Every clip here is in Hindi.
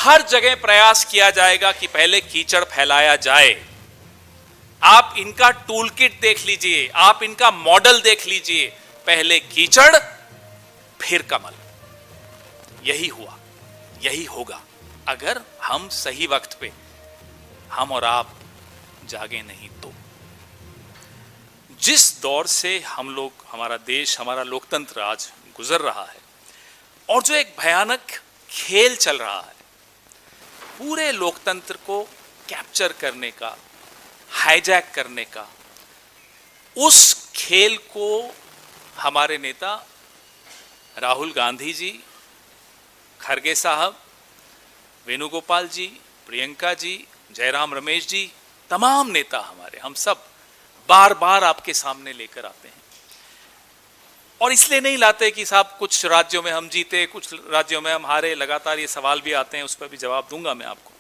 हर जगह प्रयास किया जाएगा कि पहले कीचड़ फैलाया जाए। आप इनका टूल किट देख लीजिए, आप इनका मॉडल देख लीजिए, पहले कीचड़ फिर कमल। यही हुआ, यही होगा अगर हम सही वक्त पे, हम और आप जागे नहीं तो। जिस दौर से हम लोग, हमारा देश, हमारा लोकतंत्र आज गुजर रहा है और जो एक भयानक खेल चल रहा है, पूरे लोकतंत्र को कैप्चर करने का, हाईजैक करने का, उस खेल को हमारे नेता राहुल गांधी जी, खरगे साहब, वेणुगोपाल जी, प्रियंका जी, जयराम रमेश जी, तमाम नेता हमारे, हम सब बार बार आपके सामने लेकर आते हैं। और इसलिए नहीं लाते कि साहब कुछ राज्यों में हम जीते, कुछ राज्यों में हम हारे, लगातार ये सवाल भी आते हैं, उस पर भी जवाब दूंगा मैं आपको।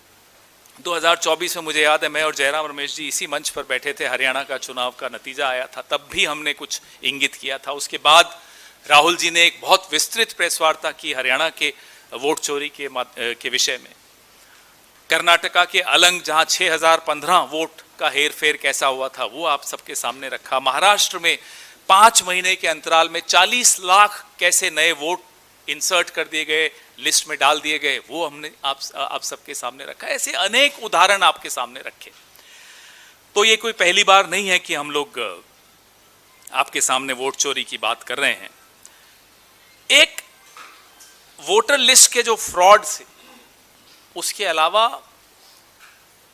2024 में मुझे याद है, मैं और जयराम रमेश जी इसी मंच पर बैठे थे, हरियाणा का चुनाव का नतीजा आया था, तब भी हमने कुछ इंगित किया था। उसके बाद राहुल जी ने एक बहुत विस्तृत प्रेस वार्ता की हरियाणा के वोट चोरी के विषय में। कर्नाटका के अलंग, जहां 6015 वोट का हेरफेर कैसा हुआ था, वो आप सबके सामने रखा। महाराष्ट्र में 5 महीने के अंतराल में 40 लाख कैसे नए वोट इंसर्ट कर दिए गए, लिस्ट में डाल दिए गए, वो हमने आप सबके सामने रखा। ऐसे अनेक उदाहरण आपके सामने रखे। तो ये कोई पहली बार नहीं है कि हम लोग आपके सामने वोट चोरी की बात कर रहे हैं। एक वोटर लिस्ट के जो फ्रॉड थे, उसके अलावा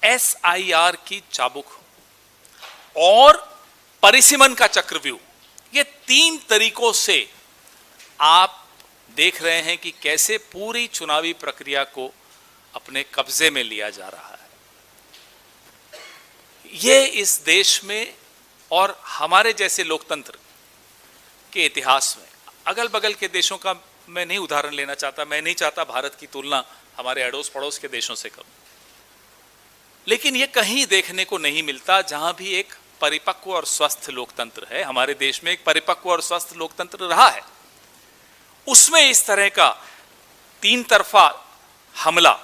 SIR की चाबुक और परिसीमन का चक्रव्यूह, ये 3 तरीकों से आप देख रहे हैं कि कैसे पूरी चुनावी प्रक्रिया को अपने कब्जे में लिया जा रहा है। ये इस देश में और हमारे जैसे लोकतंत्र के इतिहास में, अगल बगल के देशों का मैं नहीं उदाहरण लेना चाहता, मैं नहीं चाहता भारत की तुलना हमारे अड़ोस पड़ोस के देशों से करूं, लेकिन ये कहीं देखने को नहीं मिलता जहां भी एक परिपक्व और स्वस्थ लोकतंत्र है। हमारे देश में एक परिपक्व और स्वस्थ लोकतंत्र रहा है, उसमें इस तरह का 3 तरफा हमला,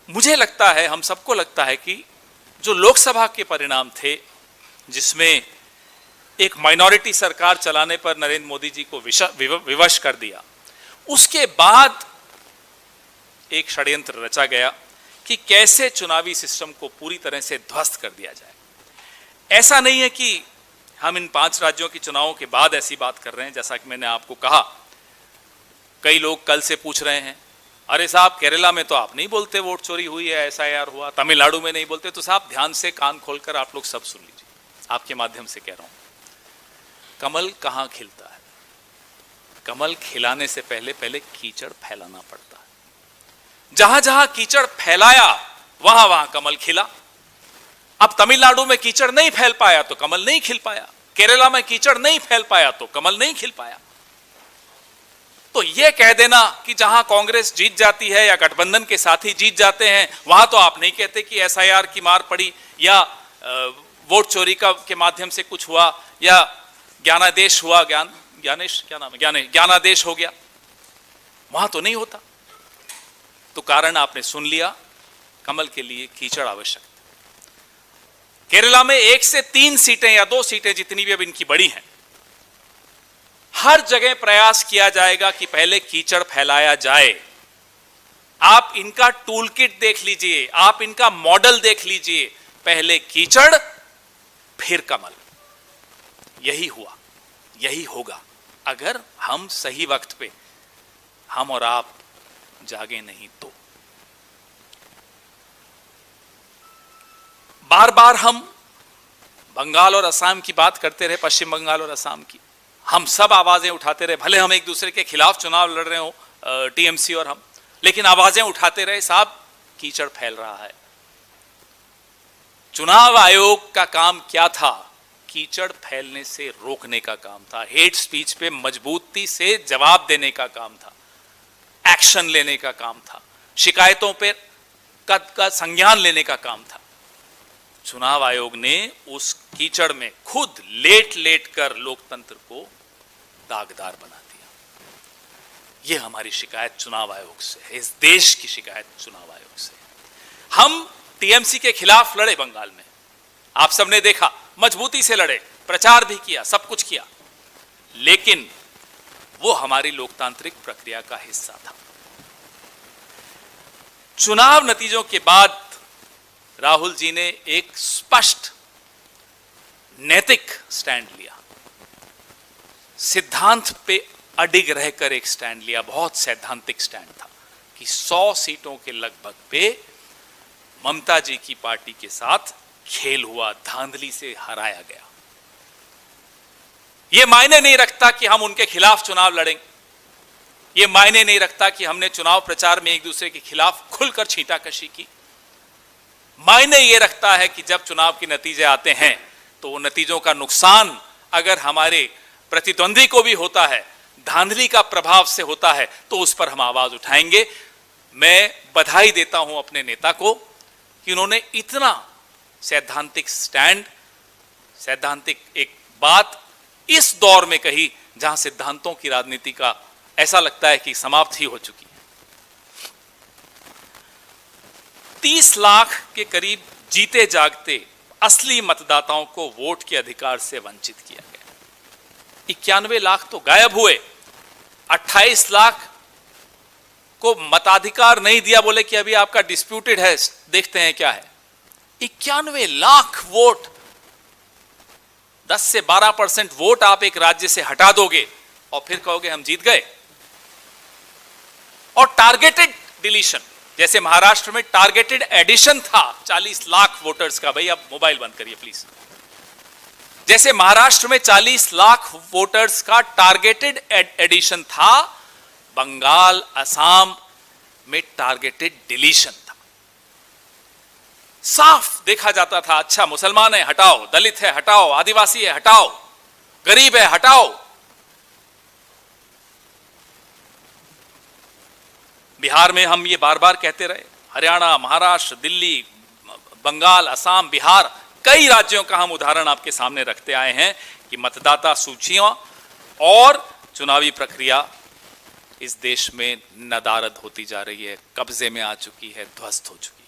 मुझे लगता है, हम सबको लगता है कि जो लोकसभा के परिणाम थे, जिसमें एक माइनॉरिटी सरकार चलाने पर नरेंद्र मोदी जी को विवश कर दिया, उसके बाद एक षड्यंत्र रचा गया कि कैसे चुनावी सिस्टम को पूरी तरह से ध्वस्त कर दिया जाए। ऐसा नहीं है कि हम इन 5 राज्यों के चुनावों के बाद ऐसी बात कर रहे हैं। जैसा कि मैंने आपको कहा, कई लोग कल से पूछ रहे हैं, अरे साहब केरला में तो आप नहीं बोलते वोट चोरी हुई है, SIR हुआ, तमिलनाडु में नहीं बोलते। तो साहब ध्यान से कान खोलकर आप लोग सब सुन लीजिए, आपके माध्यम से कह रहा हूं। कमल कहां खिलता है? कमल खिलाने से पहले पहले कीचड़ फैलाना पड़ता है। जहां जहां कीचड़ फैलाया, वहां वहां कमल खिला। अब तमिलनाडु में कीचड़ नहीं फैल पाया तो कमल नहीं खिल पाया, केरला में कीचड़ नहीं फैल पाया तो कमल नहीं खिल पाया। तो यह कह देना कि जहां कांग्रेस जीत जाती है या गठबंधन के साथी जीत जाते हैं, वहां तो आप नहीं कहते कि SIR की मार पड़ी या वोट चोरी के माध्यम से कुछ हुआ या ज्ञानादेश हुआ, ज्ञानेश क्या नाम है, ज्ञानादेश हो गया, वहां तो नहीं होता। तो कारण आपने सुन लिया, कमल के लिए कीचड़ आवश्यक। केरला में 1 से 3 सीटें या 2 सीटें, जितनी भी अब इनकी बड़ी हैं, हर जगह प्रयास किया जाएगा कि पहले कीचड़ फैलाया जाए। आप इनका टूल किट देख लीजिए, आप इनका मॉडल देख लीजिए, पहले कीचड़ फिर कमल। यही हुआ, यही होगा अगर हम सही वक्त पे, हम और आप जागे नहीं तो। बार बार हम बंगाल और असम की बात करते रहे, पश्चिम बंगाल और असम की, हम सब आवाजें उठाते रहे, भले हम एक दूसरे के खिलाफ चुनाव लड़ रहे हो, TMC और हम, लेकिन आवाजें उठाते रहे, साहब कीचड़ फैल रहा है। चुनाव आयोग का काम क्या था? कीचड़ फैलने से रोकने का काम था, हेट स्पीच पे मजबूती से जवाब देने का काम था, एक्शन लेने का काम था, शिकायतों पे का संज्ञान लेने का काम था। चुनाव आयोग ने उस कीचड़ में खुद लेट लेट कर लोकतंत्र को दागदार बना दिया। ये हमारी शिकायत चुनाव आयोग से है, इस देश की शिकायत चुनाव आयोग से। हम टीएमसी के खिलाफ लड़े बंगाल में, आप सबने देखा, मजबूती से लड़े, प्रचार भी किया, सब कुछ किया, लेकिन वो हमारी लोकतांत्रिक प्रक्रिया का हिस्सा था। चुनाव नतीजों के बाद राहुल जी ने एक स्पष्ट नैतिक स्टैंड लिया, सिद्धांत पे अडिग रहकर एक स्टैंड लिया, बहुत सैद्धांतिक स्टैंड था कि 100 सीटों के लगभग पे ममता जी की पार्टी के साथ खेल हुआ, धांधली से हराया गया। यह मायने नहीं रखता कि हम उनके खिलाफ चुनाव लड़ेंगे, यह मायने नहीं रखता कि हमने चुनाव प्रचार में एक दूसरे के खिलाफ खुलकर छींटाकशी की। मायने यह रखता है कि जब चुनाव के नतीजे आते हैं तो वो नतीजों का नुकसान अगर हमारे प्रतिद्वंदी को भी होता है, धांधली का प्रभाव से होता है, तो उस पर हम आवाज उठाएंगे। मैं बधाई देता हूं अपने नेता को कि उन्होंने इतना सैद्धांतिक स्टैंड, सैद्धांतिक एक बात इस दौर में कही जहां सिद्धांतों की राजनीति का ऐसा लगता है कि समाप्त ही हो चुकी है। 30 लाख के करीब जीते जागते असली मतदाताओं को वोट के अधिकार से वंचित किया गया। 91 लाख तो गायब हुए, 28 लाख को मताधिकार नहीं दिया, बोले कि अभी आपका डिस्प्यूटेड है, देखते हैं क्या है। 91 लाख वोट, 10 से 12% वोट आप एक राज्य से हटा दोगे और फिर कहोगे हम जीत गए। और टारगेटेड डिलीशन, जैसे महाराष्ट्र में टारगेटेड एडिशन था 40 लाख वोटर्स का, भाई आप मोबाइल बंद करिए प्लीज। जैसे महाराष्ट्र में 40 लाख वोटर्स का टारगेटेड एडिशन था, बंगाल, असम में टारगेटेड डिलीशन था। साफ देखा जाता था, अच्छा मुसलमान है हटाओ, दलित है हटाओ, आदिवासी है हटाओ, गरीब है हटाओ। बिहार में हम ये बार बार कहते रहे, हरियाणा, महाराष्ट्र, दिल्ली, बंगाल, असम, बिहार, कई राज्यों का हम उदाहरण आपके सामने रखते आए हैं कि मतदाता सूचियां और चुनावी प्रक्रिया इस देश में नदारद होती जा रही है, कब्जे में आ चुकी है, ध्वस्त हो चुकी है।